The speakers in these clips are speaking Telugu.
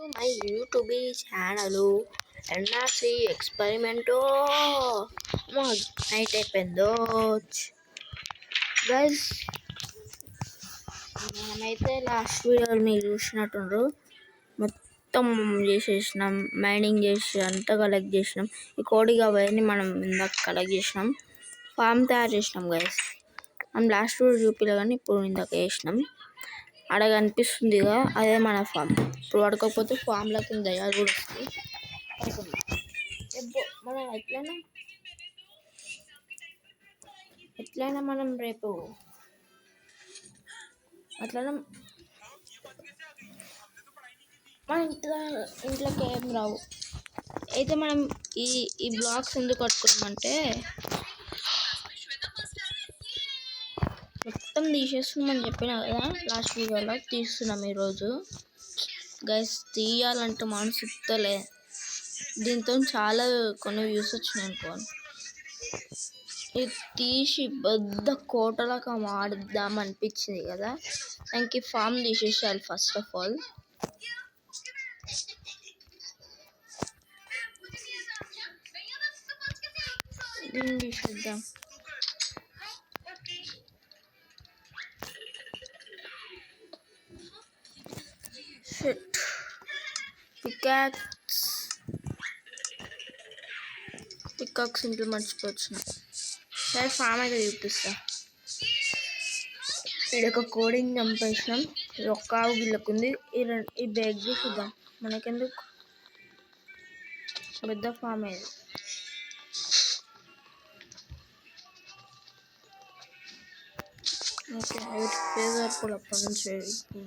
to my YouTube channel NRC experiment night అయిపోయిందో గైస్. మనమైతే లాస్ట్ వీడియోలో మీరు చూసినట్టుండ్రు మొత్తం చేసేసినాం, మైనింగ్ చేసి అంతా కలెక్ట్ చేసినాం. ఈ కోడిగా అవన్నీ మనం ఇందాక కలెక్ట్ చేసినాం, ఫామ్ తయారు చేసినాం గైస్. మనం లాస్ట్ వీడియో చూపిలే కానీ ఇప్పుడు ఇందాక చేసినాం. అక్కడ కనిపిస్తుందిగా అదే మన ఫామ్. ఇప్పుడు పడుకోకపోతే ఫామ్లోకి దయ్యాలు కూడా వస్తాయి. మనం ఎట్లయినా మనం రేపు అట్లనే మన ఇంట్లోకి ఏం రావు. అయితే మనం ఈ బ్లాక్స్ ఎందుకు కట్టుకున్నామంటే మొత్తం తీసేస్తున్నామని చెప్పినా కదా లాస్ట్ వీడియోలో. తీస్తున్నాం ఈరోజు గైస్. తీయాలంటే మనసు ఉత్తలే. దీంతో చాలా కొన్ని వ్యూస్ వచ్చినాయి అనుకో. ఇది తీసి పెద్ద కోటలాగా మాడుద్దాం అనిపించింది కదా. దానికి ఫామ్ తీసేసేయాలి ఫస్ట్ ఆఫ్ ఆల్. దీన్ని తీసేద్దాం. పికాక్స్ ఇంట్లో మర్చిపోవచ్చు. సరే ఫామ్ అయితే చూపిస్తా. ఇది ఒక కోడింగ్ చంపేసినాం. ఇది ఒక్క ఆవు గిల్లకుంది. ఈ బ్యాగ్ చూద్దాం, మనకెందుకు పెద్ద ఫామ్ ఇది. ఓకే, పేదర్పులు అప్పటి నుంచి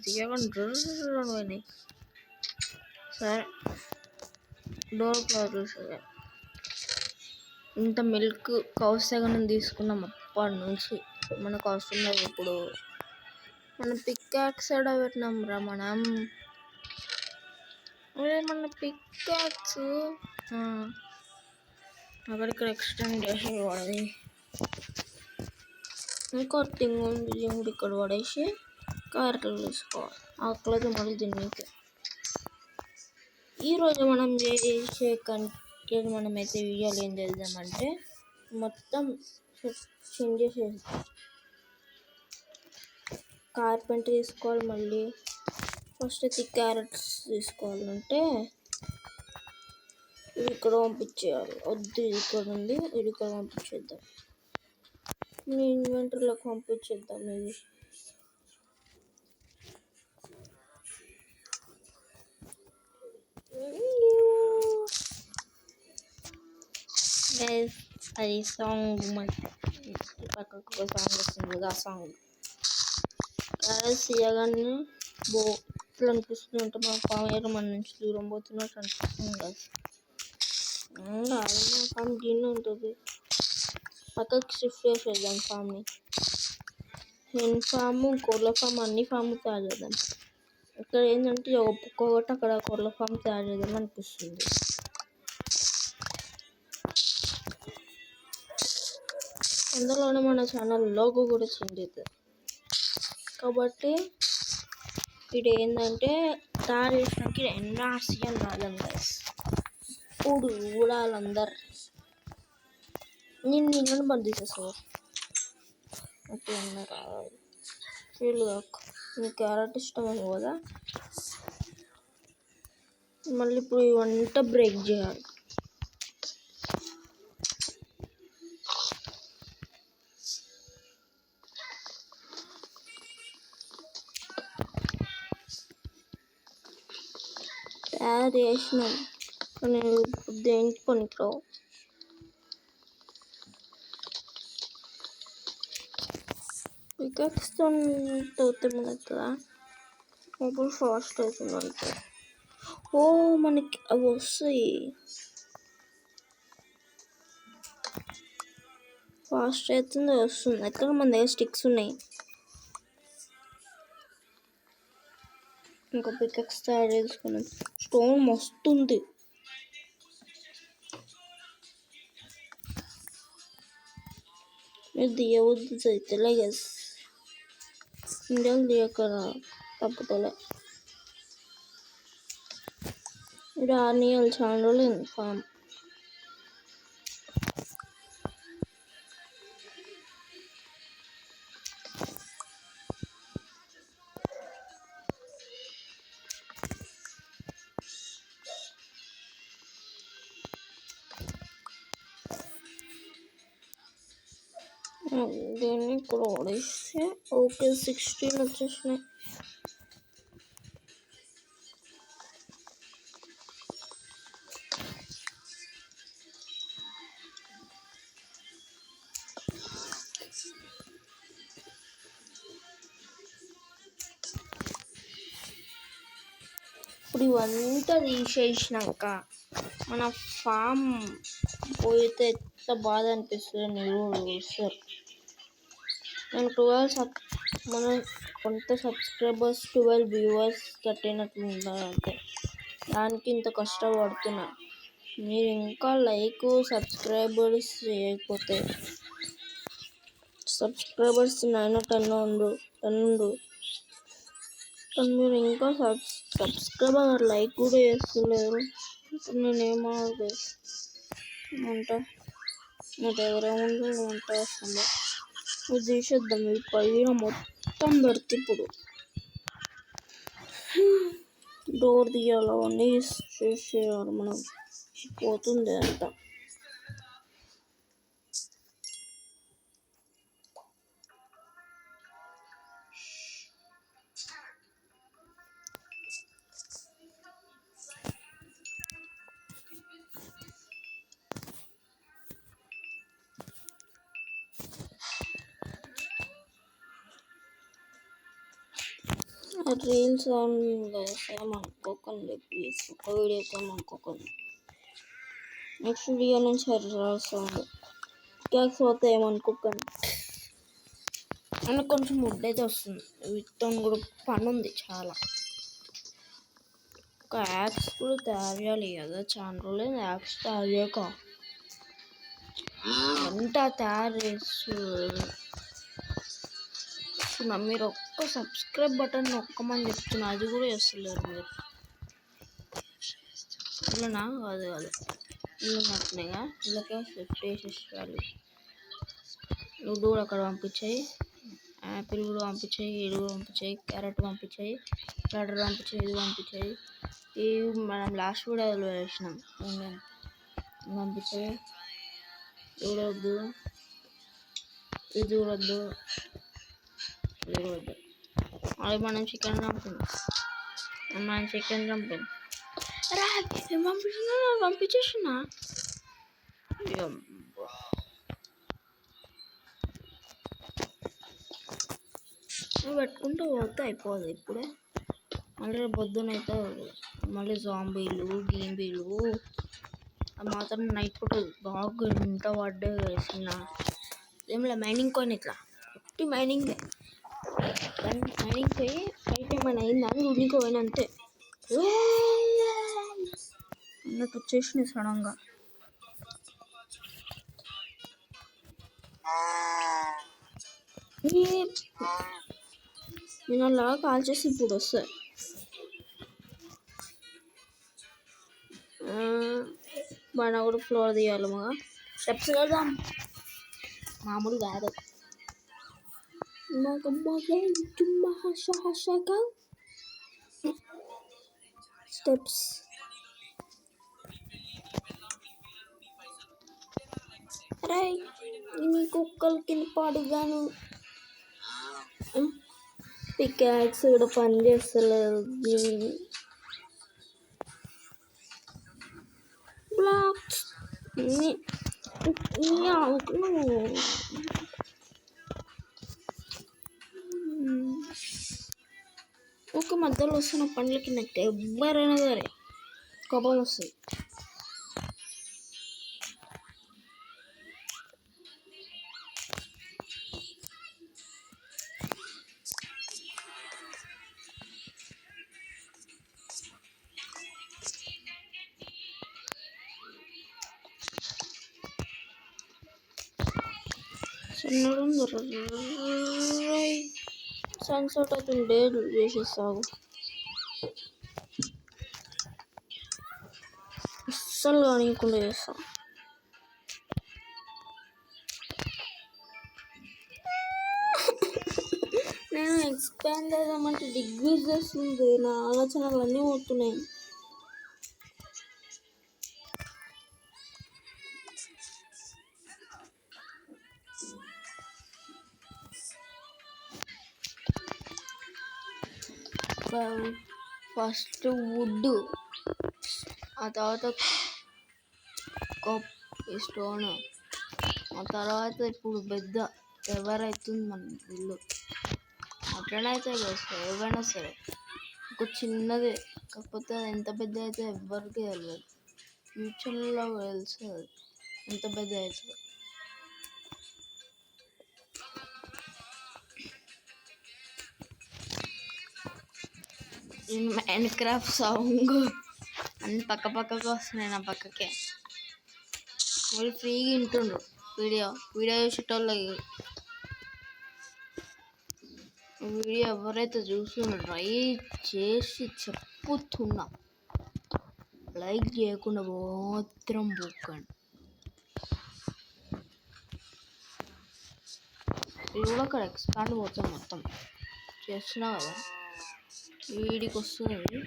తీయకుండా పోయినాయి. సరే డోర్ క్లోజ్ చూసే. ఇంత మిల్క్ కౌస్ సెగనం తీసుకున్నాం అప్పటి నుంచి. మనకు అవసరం లేదు ఇప్పుడు. మన పికాక్స్ ఎడ పెట్టినాం రా మనం. మన పికాక్స్ అక్కడిక్కడ ఎక్స్టెండ్ చేసి వాడది. ఇంకో థింగ్ ఉంది, ఇక్కడ పడేసి క్యారెట్లు తీసుకోవాలి. ఆకలితో మళ్ళీ తిన్నీకి. ఈరోజు మనం చేసే కంటెంట్ మనమైతే వీడియోలు ఏం చేద్దామంటే మొత్తం చేంజ్ చేసేది. కార్పెంట్ తీసుకోవాలి. మళ్ళీ ఫస్ట్ అయితే క్యారెట్స్ తీసుకోవాలంటే ఇది ఇక్కడ పంపించేయాలి. వద్దు, ఇది ఇక్కడ ఉంది, ఇది ఇక్కడ పంపించేద్దాం. మీ ఇన్వెంటరీలోకి పంపించేద్దాం. ఇది అది సాంగ్ పక్కకు ఒక సాంగ్ వస్తుంది, ఆ సాంగ్ తీయగానే ఇట్లా అనిపిస్తుంది. అంటే మా ఫామ్ మన నుంచి దూరం పోతున్నట్టు అనిపిస్తుంది కదా. ఫామ్ గిన్నె ఉంటుంది, పక్కకి షిఫ్ట్ చేసేద్దాం ఫామ్ని. హెన్ ఫామ్, కోళ్ళ ఫామ్, అన్ని ఫామ్ తయారు చేద్దాం. ఇక్కడ ఏంటంటే ఒక్కొక్కటి అక్కడ కోళ్ళ ఫామ్ తయారు చేద్దాం అనిపిస్తుంది. అందులోనే మన ఛానల్ లోగో కూడా చేంజ్ అవుతుంది. కాబట్టి ఇది ఏంటంటే తయారు చేసినాక ఎన్ఆర్సి అని రాలేం గైస్. ఇప్పుడు చూడాలందరు. నేను నిన్ను బంద్ చేసేస్తాను. ఓకే అన్న రావాలి. ఫీల్ కాక నీకు క్యారెట్ ఇష్టమేమో కదా. మళ్ళీ ఇప్పుడు ఇవంతా బ్రేక్ చేయాలి. తయారు చేసినాం కానీ దేనికి పనికిరావు. పికాక్స్తో తోతేమవుతుందా అప్పుడు ఫాస్ట్ అవుతుంది అంతే. ఓ మనకి అవి వస్తాయి, ఫాస్ట్ అవుతుంది వస్తుంది. ఎక్కడ మన దగ్గర స్టిక్స్ ఉన్నాయి. ఇంకా పికాక్స్ తయారు చేసుకున్నాం. స్టోన్ మస్తు ఉంది. మీరు దియవద్దు అవుతలే గస్. ఇండియాలో దియకరా తప్పుతలే. డానియల్ చాలా రోజులు ఫామ్. దీన్ని ఇక్కడ ఓడిస్తే ఓకే 16 వచ్చేసినాయి. ఇప్పుడు ఇవంతా తీసేసినాక మన ఫామ్ పోయితే ఎంత బాధ అనిపిస్తుంది. మీరు చూస్తారు నేను 12 మన కొంత సబ్స్క్రైబర్స్ 12 వ్యూవర్స్ కట్టినట్లు ఉండాలంటే దానికి ఇంత కష్టపడుతున్నా. మీరు ఇంకా లైక్ సబ్స్క్రైబర్స్ చేయకపోతే సబ్స్క్రైబర్స్ 9 10 ఉండు మీరు ఇంకా సబ్స్క్రైబర్ లైక్ కూడా చేస్తలేరు. నేనేమంటా నా దగ్గర వంట వస్తుంది. ఇది తీసేద్దాం. ఇది పైన మొత్తం పెడితే ఇప్పుడు డోర్ తీయాలి, అవన్నీ చేసేయాలి. మనం పోతుంది అంతా. రీల్స్ ఏమనుకోకండి ప్లీజ్. ఒక వీడియోకి ఏమనుకోకండి. నెక్స్ట్ వీడియో నుంచి సౌండ్ క్యాక్స్ పోతే ఏమనుకోకండి. నాకు కొంచెం ముడ్డ అయితే వస్తుంది. వీటితో కూడా పని ఉంది చాలా. ఒక యాక్స్ కూడా తయారు చేయాలి కదా. చాలా రోజులు యాక్స్ తయారు చేయక అంతా తయారు చేస్తున్నా. మీరు ఒక్క సబ్స్క్రైబ్ బటన్ నొక్కమని చెప్తున్నా, అది కూడా చేస్తలేరు మీరు. ఇలానా కాదు ఇల్లున్నట్టునేగా ఇళ్ళకే షిఫ్ట్ చేసేయాలి. లడ్డు కూడా అక్కడ పంపించాయి, యాపిల్ కూడా పంపించాయి, ఇది కూడా పంపించాయి, క్యారెట్ పంపించాయి, ఫ్లడర్ పంపించాయి, ఇది పంపించాయి. ఇవి మనం లాస్ట్ వీడియోలో వేసినాం. పంపించాయి. చూడొద్దు, ఇది చూడొద్దు, ఇది చూడొద్దు. అది మనం చికెన్ చంపుతున్నాం. పంపించేసిన పెట్టుకుంటూ పోతే అయిపోదు. ఇప్పుడే మళ్ళీ పొద్దునైతే మళ్ళీ జాంబీలు గీంబీలు అది మాత్రం నైట్ పూట బాగా ఇంత పడ్డే వేసిన ఏమిలే. మైనింగ్ కొని ఇట్లా ఒట్టి మైనింగ్ పోయి బయట ఏమైనా అయిందని ఉనికి పోయిన అంతే అన్నట్టు వచ్చేసినాయి సడన్గా. నేను అలా కాల్ చేసి ఇప్పుడు వస్తాయి. మన కూడా ఫ్లోర్ తీయాలి. మగ స్టెప్స్ వెళ్దాం, మామూలు కాదు. స్టెప్స్ అరే నీ కుక్కలు కింద పాడుగాను. పికాక్స్ కూడా పని చేస్తలేదు. బ్లాక్స్ ఒక మధ్యలో వస్తున్న పండ్లకి నాకు ఎవరైనా సరే కోపం వస్తుంది. సన్సెట్ అవుతుంది. చేసేస్తావు అస్సలు కానియకుండా చేస్తా. నేను ఎక్స్పాండ్ చేద్దామంటే డిగ్రీస్ చేస్తుంది, నా ఆలోచనలు అన్నీ పోతున్నాయి. ఫస్ట్ వుడ్, ఆ తర్వాత స్టోన్, ఆ తర్వాత ఇప్పుడు పెద్ద ఎవరైతుంది మన ఇల్లు. అట్లనే అయితే కదా ఏవైనా సరే, ఒక చిన్నది కాకపోతే అది ఎంత పెద్ద అయితే ఎవ్వరికి తెలియదు. ఫ్యూచర్లో తెలుస్తుంది ఎంత పెద్ద అవుతుందో. మైండ్ క్రాఫ్ట్ సాంగ్ అన్ని పక్కకు వస్తున్నాయి నా పక్కకే. వాళ్ళు ఫ్రీగా వింటుండ్రు వీడియో చూసేటోళ్ళకి. వీడియో ఎవరైతే చూస్తుండ్రో ట్రై చేసి చెప్పుతున్నా, లైక్ చేయకుండా మాత్రం పోకండి. ఇది కూడా అక్కడ ఎక్స్పాండ్ పోతాం మొత్తం చేస్తున్నా కదా, వీడికి వస్తుంది.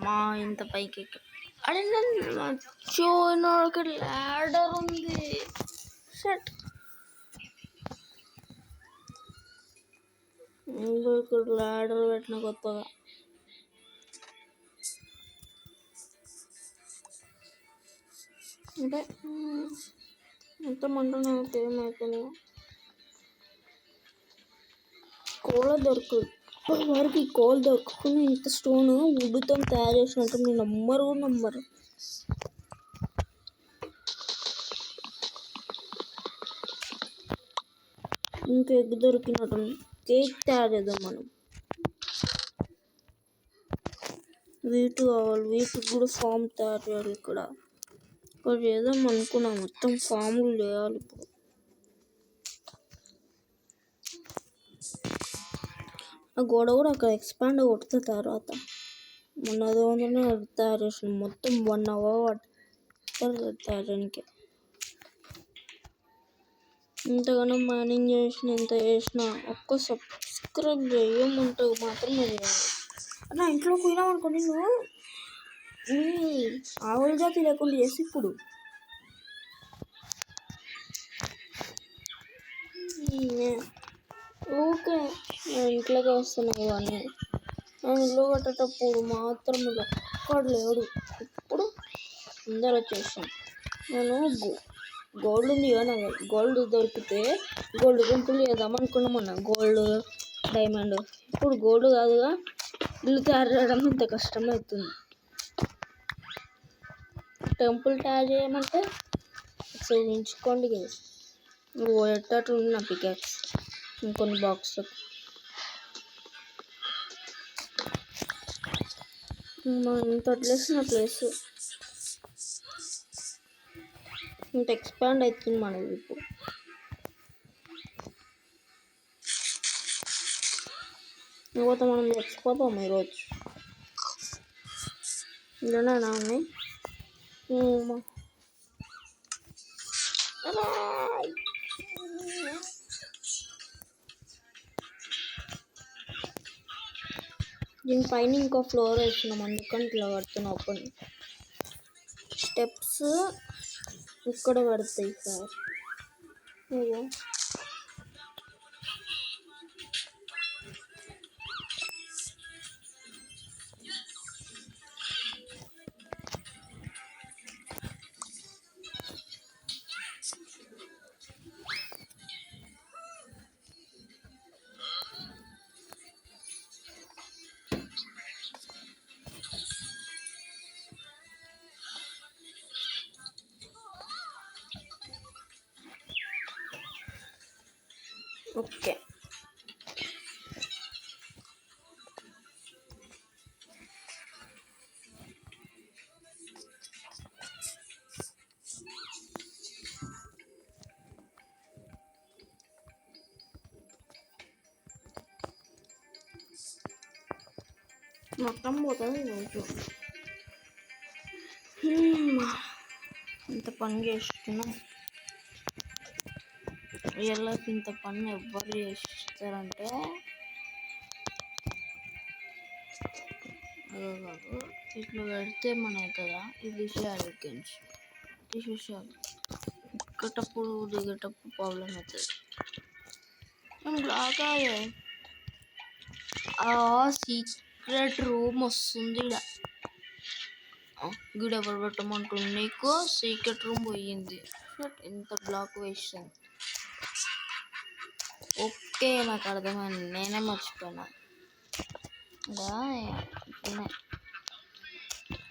మా ఇంత పైకి అరే నన్ను అక్కడ ల్యాడర్ ఉంది. షట్, ఇక్కడ ల్యాడర్ పెట్టిన కొత్తగా. అంటే మొత్తం అంటే నాకు ఏమవుతుంది, కోళ్ళ దొరకదు వారికి. కోల్ దొరుకుతుంది ఇంత స్టోన్ వుడ్తో తయారు చేసినట్టు మీరు నమ్మరు. ఇంకా ఎగ్ దొరికినట్టు కేక్ తయారు చేద్దాం మనం. వీటు కావాలి, వీటికి కూడా ఫామ్ తయారు చేయాలి. ఇక్కడ చేద్దాం అనుకున్నా, మొత్తం ఫామ్లు చేయాలి ఇప్పుడు. ఆ గోడ కూడా అక్కడ ఎక్స్పాండ్ కొడితే తర్వాత మొన్న అదే తయారు చేసిన మొత్తం 1 hour తయారు చేయడానికి. ఇంతగానో మైనింగ్ చేసిన, ఎంత చేసినా ఒక్క సబ్స్క్రైబ్ చేయమంటుంది మాత్రం నా ఇంట్లోకి పోయినాం అనుకోండి. నువ్వు ఆవుల జాతి లేకుండా చేసి ఇప్పుడు ఓకే ఇంట్లోకి వస్తున్నాయి ఇవన్నీ. నేను ఇల్లు కట్టేటప్పుడు మాత్రం ఒక్కడు లేడు. ఇప్పుడు అందరు వచ్చేసాం. నేను గోల్డ్ ఉంది కదా, గోల్డ్ దొరికితే గోల్డ్ టెంపుల్ చేద్దాం అనుకున్నామన్నా. గోల్డ్ డైమండ్, ఇప్పుడు గోల్డ్ కాదుగా, ఇల్లు తయారు చేయడం ఇంత కష్టమవుతుంది. టెంపుల్ తయారు చేయమంటే చూపించుకోండి కదా, నువ్వు పోయేటట్టు ఉంది నా పికాక్స్ ఇంకొన్ని బాక్స్లకు. ఇంత వదిలేసిన ప్లేస్ ఇంత ఎక్స్పాండ్ అవుతుంది మనది ఇప్పుడు. లేకపోతే మనం చచ్చిపోతాం ఈరోజు. ఇలానే ఉన్నాయి దీనిపైన ఇంకో ఫ్లోర్ వేస్తున్నాం, అందుకని ఇట్లా కడుతున్నాం. ఓపెన్ స్టెప్స్ ఇక్కడ పడతాయి సార్. ఓకే. మొత్తం పోతుంది రోజు. ఇంత పని చేస్తున్నాం. వీళ్ళకి ఇంత పని ఎవ్వరు చేస్తారంటే కాదు, ఇట్లా పెడితే మన అవుతుందా? ఇది తీసేయాలి. ఎక్కేటప్పుడు దిగేటప్పుడు ప్రాబ్లం అవుతుంది. లాగాయే సీక్రెట్ రూమ్ వస్తుంది. గిడ ఎవరు పెట్టమంటుంది నీకు? సీక్రెట్ రూమ్ పోయింది. ఎంత బ్లాక్ వేసాను. ఓకే, నాకు అర్థమైంది. నేనే మర్చిపోయినా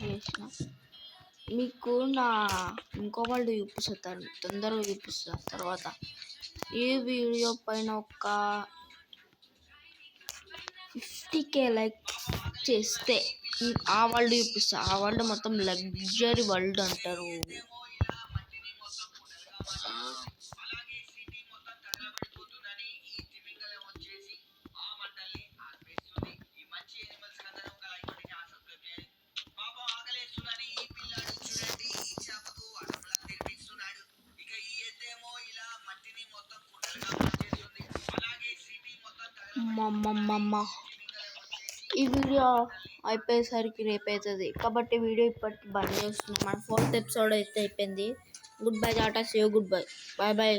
చేసిన. మీకు నా ఇంకో వాళ్ళు చూపిస్తాను, తొందరగా చూపిస్తా. తర్వాత ఈ వీడియో పైన ఒక 50K లైక్ చేస్తే ఆ వరల్డ్ చూపిస్తా. ఆ వరల్డ్ మొత్తం లగ్జరీ వరల్డ్ అంటారు. ఈ వీడియో అయిపోయేసరికి రేపు అవుతుంది కాబట్టి వీడియో ఇప్పటికి బంద్ చేస్తున్నాం. మన 4th ఎపిసోడ్ అయితే అయిపోయింది. గుడ్ బై, టాటా, see you, good bye, bye bye.